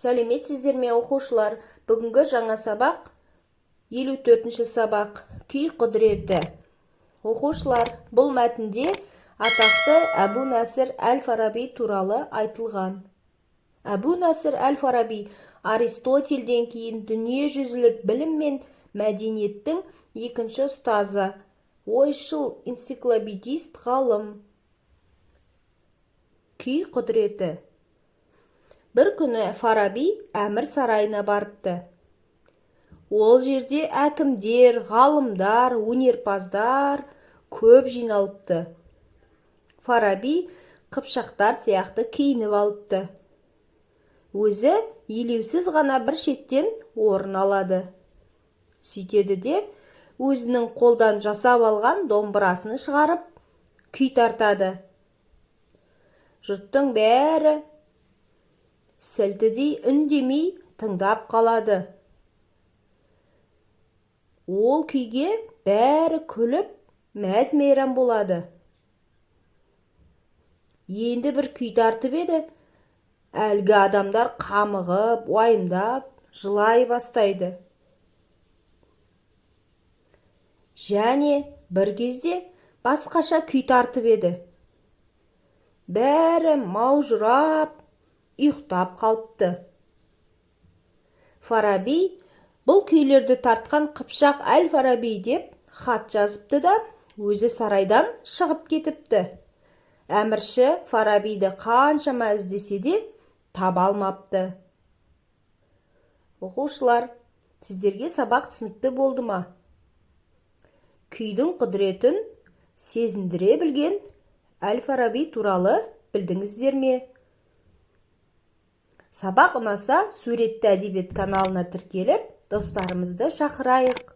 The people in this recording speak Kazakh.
Сәлеметсіздер ме оқушылар? Бүгінгі жаңа сабақ 54-ші сабақ күй құдіреті. Оқушылар, бұл мәтінде атақты Әбу-Насыр әл-Фараби туралы айтылған. Әбу-Насыр әл-Фараби Аристотельден кейін дүниежүзілік білім мен мәдениеттің екінші ұстазы, ойшыл, энциклопедист, ғалым. Күй құдіреті. Бір күні Фараби әмір сарайына барыпты. Ол жерде әкімдер, ғалымдар, өнерпаздар көп жиналыпты. Фараби қыпшақтар сияқты киініп алыпты. Өзі елеусіз ғана бір шеттен орын алады. Сөйтеді де өзінің қолдан жасап алған домбырасын шығарып, күй тартады. Жұрттың бәрі сілтідей үндемей тыңдап қалады. Ол күйге бәрі күліп, мәз-мейрам болады. Енді бір күй тартып еді, әлгі адамдар қамығып, уайымдап, жылай бастайды. Және бір кезде басқаша күй тартып еді. Бәрі маужырап, ұйықтап қалыпты. Фараби бұл күйлерді тартқан Қыпшақ әл-Фараби деп хат жазыпты да, өзі сарайдан шығып кетіпті. Әмірші Фарабиді қаншама іздесе де таба алмапты. Оқушылар, сіздерге сабақ түсінікті болды ма? Күйдің құдіретін сезіндіре білген әл-Фараби туралы білдіңіздер ме? Сабақ ұнаса, суретті әдебиет каналына тіркеліп, достарымызды шақырайық.